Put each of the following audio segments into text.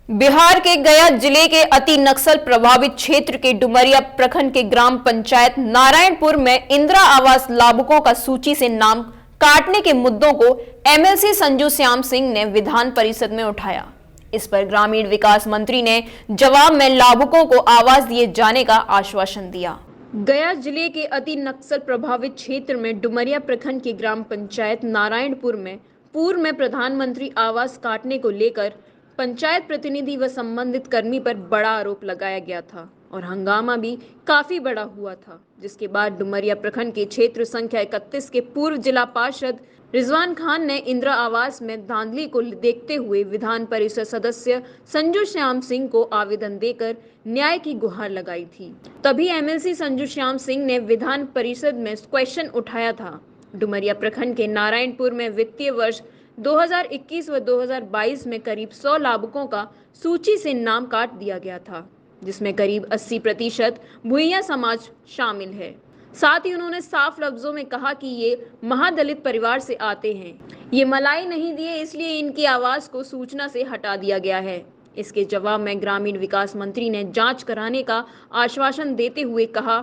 बिहार के गया जिले के अति नक्सल प्रभावित क्षेत्र के डुमरिया प्रखंड के ग्राम पंचायत नारायणपुर में इंदिरा आवास लाभुकों का सूची से नाम काटने के मुद्दों को एमएलसी संजू श्याम सिंह ने विधान परिषद में उठाया। इस पर ग्रामीण विकास मंत्री ने जवाब में लाभुकों को आवास दिए जाने का आश्वासन दिया। गया जिले के अति नक्सल प्रभावित क्षेत्र में डुमरिया प्रखंड के ग्राम पंचायत नारायणपुर में पूर्व में प्रधानमंत्री आवास काटने को लेकर पंचायत प्रतिनिधि व संबंधित कर्मी पर बड़ा आरोप लगाया गया था और हंगामा भी काफी बड़ा हुआ था, जिसके बाद डुमरिया प्रखंड के क्षेत्र संख्या 31 के पूर्व जिला पार्षद रिजवान खान ने इंदिरा आवास में धांधली को देखते हुए विधान परिषद सदस्य संजू श्याम सिंह को आवेदन देकर न्याय की गुहार लगाई थी। तभी एमएलसी संजू श्याम सिंह ने विधान परिषद में क्वेश्चन उठाया था। डुमरिया प्रखंड के नारायणपुर में वित्तीय वर्ष 2021 व 2022 में करीब 100 लाभुकों का सूची से नाम काट दिया गया था, जिसमें करीब 80% भुइयां समाज शामिल है। साथ ही उन्होंने साफ लफ्जों में कहा कि ये महादलित परिवार से आते हैं, ये मलाई नहीं दिए, इसलिए इनकी आवास को सूचना से हटा दिया गया है। इसके जवाब में ग्रामीण विकास मंत्री ने जांच कराने का आश्वासन देते हुए कहा,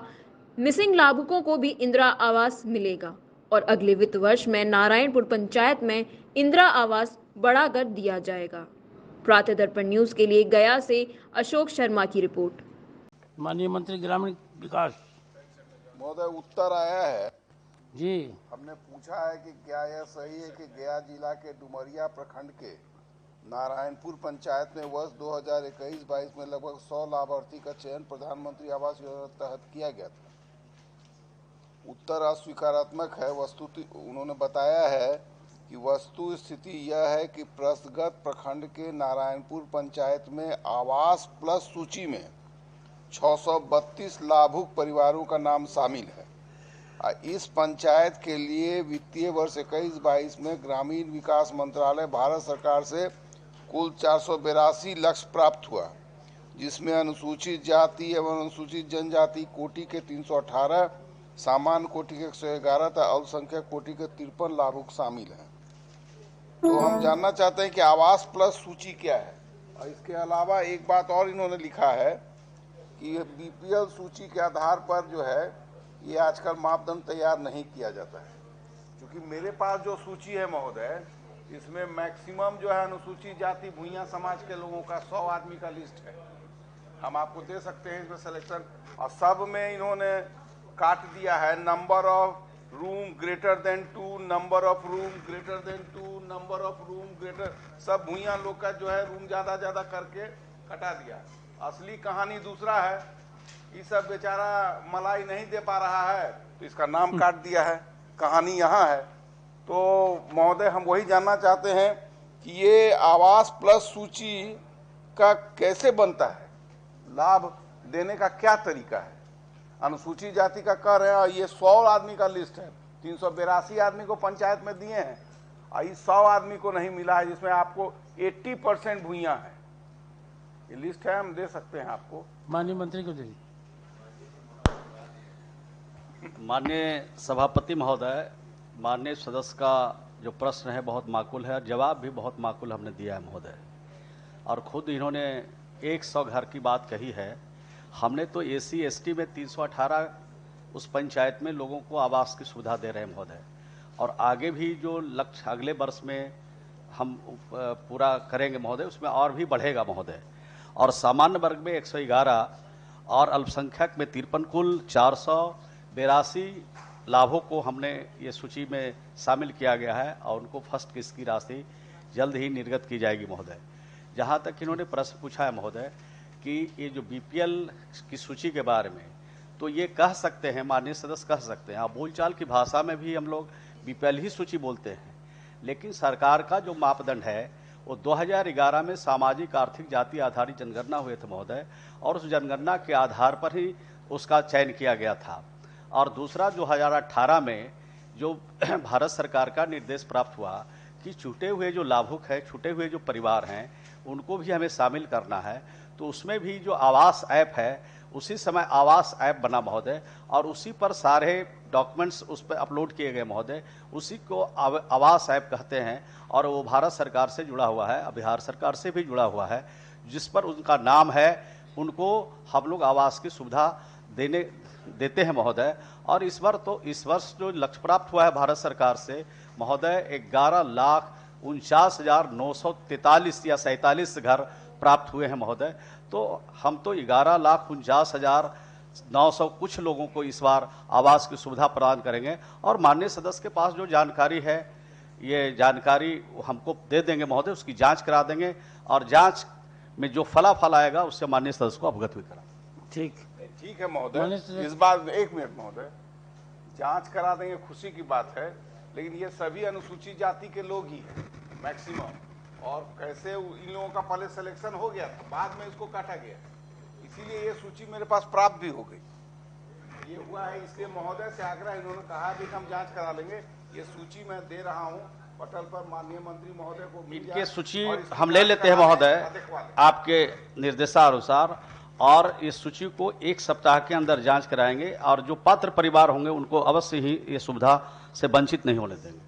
मिसिंग लाभुकों को भी इंदिरा आवास मिलेगा और अगले वित्त वर्ष में नारायणपुर पंचायत में इंदिरा आवास बढ़ाकर दिया जाएगा। प्रातः दर्पण न्यूज के लिए गया से अशोक शर्मा की रिपोर्ट। माननीय मंत्री ग्रामीण विकास महोदय, उत्तर आया है जी। हमने पूछा है कि क्या यह सही है कि गया जिला के डुमरिया प्रखंड के नारायणपुर पंचायत में वर्ष 2021-22 में लगभग 100 लाभार्थी का चयन प्रधानमंत्री आवास योजना के तहत किया गया था। उत्तर अस्वीकारात्मक है। उन्होंने बताया है कि वस्तु स्थिति यह है कि प्रस्तगत प्रखंड के नारायणपुर पंचायत में आवास प्लस सूची में 632 लाभुक परिवारों का नाम शामिल है। इस पंचायत के लिए वित्तीय वर्ष 21-22 में ग्रामीण विकास मंत्रालय भारत सरकार से कुल 482 लक्ष्य प्राप्त हुआ, जिसमें अनुसूचित जाति एवं अनुसूचित जनजाति कोटि के 318, सामान्य कोटि के 111 तथा अल्पसंख्यक कोटि के 53 लाभुक शामिल हैं। तो हम जानना चाहते हैं कि आवास प्लस सूची क्या है। और इसके अलावा एक बात और इन्होंने लिखा है कि बीपीएल सूची के आधार पर जो है ये आजकल मापदंड तैयार नहीं किया जाता है। क्योंकि मेरे पास जो सूची है महोदय, इसमें मैक्सिमम जो है अनुसूचित जाति भुइयां समाज के लोगों का 100 आदमी का लिस्ट है। हम आपको दे सकते हैं इसमें सिलेक्शन, और सब में इन्होंने काट दिया है number of room greater than 2, number of room greater than 2, number of room greater, सब भुइयां लोग का जो है रूम ज्यादा करके कटा दिया। असली कहानी दूसरा है। ये सब बेचारा मलाई नहीं दे पा रहा है तो इसका नाम काट दिया है। कहानी यहाँ है। तो महोदय, हम वही जानना चाहते हैं कि ये आवास प्लस सूची का कैसे बनता है, लाभ देने का क्या तरीका है। अनुसूचित जाति का कह रहे हैं, ये 100 आदमी का लिस्ट है, 382 आदमी को पंचायत में दिए हैं और ये 100 आदमी को नहीं मिला है, जिसमें आपको 80% भुइयां है। ये लिस्ट है, हम दे सकते हैं आपको। माननीय मंत्री को दीजिए। माननीय सभापति महोदय, माननीय सदस्य का जो प्रश्न है बहुत माकूल है और जवाब भी बहुत माकूल हमने दिया है महोदय। और खुद इन्होंने 100 घर की बात कही है। हमने तो एसी एसटी में 318 उस पंचायत में लोगों को आवास की सुविधा दे रहे हैं महोदय, और आगे भी जो लक्ष्य अगले वर्ष में हम पूरा करेंगे महोदय, उसमें और भी बढ़ेगा महोदय। और सामान्य वर्ग में 111 और अल्पसंख्यक में 53, कुल 482 लाभों को हमने ये सूची में शामिल किया गया है और उनको फर्स्ट किस्त की राशि जल्द ही निर्गत की जाएगी महोदय। जहाँ तक इन्होंने प्रश्न पूछा है महोदय कि ये जो बीपीएल की सूची के बारे में, तो ये कह सकते हैं, माननीय सदस्य कह सकते हैं, आप बोलचाल की भाषा में भी हम लोग बीपीएल ही सूची बोलते हैं, लेकिन सरकार का जो मापदंड है वो 2011 में सामाजिक आर्थिक जाति आधारित जनगणना हुए थे महोदय, और उस जनगणना के आधार पर ही उसका चयन किया गया था। और दूसरा 2018 में जो भारत सरकार का निर्देश प्राप्त हुआ कि छूटे हुए जो लाभुक है, छूटे हुए जो परिवार हैं, उनको भी हमें शामिल करना है। तो उसमें भी जो आवास ऐप है, उसी समय आवास ऐप बना महोदय, और उसी पर सारे डॉक्यूमेंट्स उस पर अपलोड किए गए महोदय। उसी को आवास ऐप कहते हैं और वो भारत सरकार से जुड़ा हुआ है, बिहार सरकार से भी जुड़ा हुआ है। जिस पर उनका नाम है उनको हम लोग आवास की सुविधा देते हैं महोदय। और इस वर्ष जो लक्ष्य प्राप्त हुआ है भारत सरकार से महोदय 11,49,943 या 47 घर प्राप्त हुए हैं महोदय। तो हम तो 11,49,900 कुछ लोगों को इस बार आवास की सुविधा प्रदान करेंगे। और माननीय सदस्य के पास जो जानकारी है ये जानकारी हमको दे देंगे महोदय, उसकी जांच करा देंगे और जांच में जो फलाफल आएगा उससे माननीय सदस्य को अवगत भी करा। ठीक ठीक है महोदय, माननीय इस बार 1 मिनट महोदय, जांच करा देंगे, खुशी की बात है, लेकिन ये सभी अनुसूचित जाति के लोग ही हैं मैक्सिमम। और कैसे इन लोगों का पहले सिलेक्शन हो गया था, बाद में इसको काटा गया, इसीलिए ये सूची मेरे पास प्राप्त भी हो गई। ये हुआ है, इसलिए महोदय से आग्रह, इन्होंने कहा भी कि हम जांच करा लेंगे। ये सूची मैं दे रहा हूँ पटल पर, माननीय मंत्री महोदय को मिल जाए। इनके सूची और इसकी हम ले जांच लेते हैं करा महोदय दें, आपके निर्देशानुसार, और इस सूची को 1 सप्ताह के अंदर जांच कराएंगे और जो पात्र परिवार होंगे उनको अवश्य ही ये सुविधा से वंचित नहीं होने देंगे।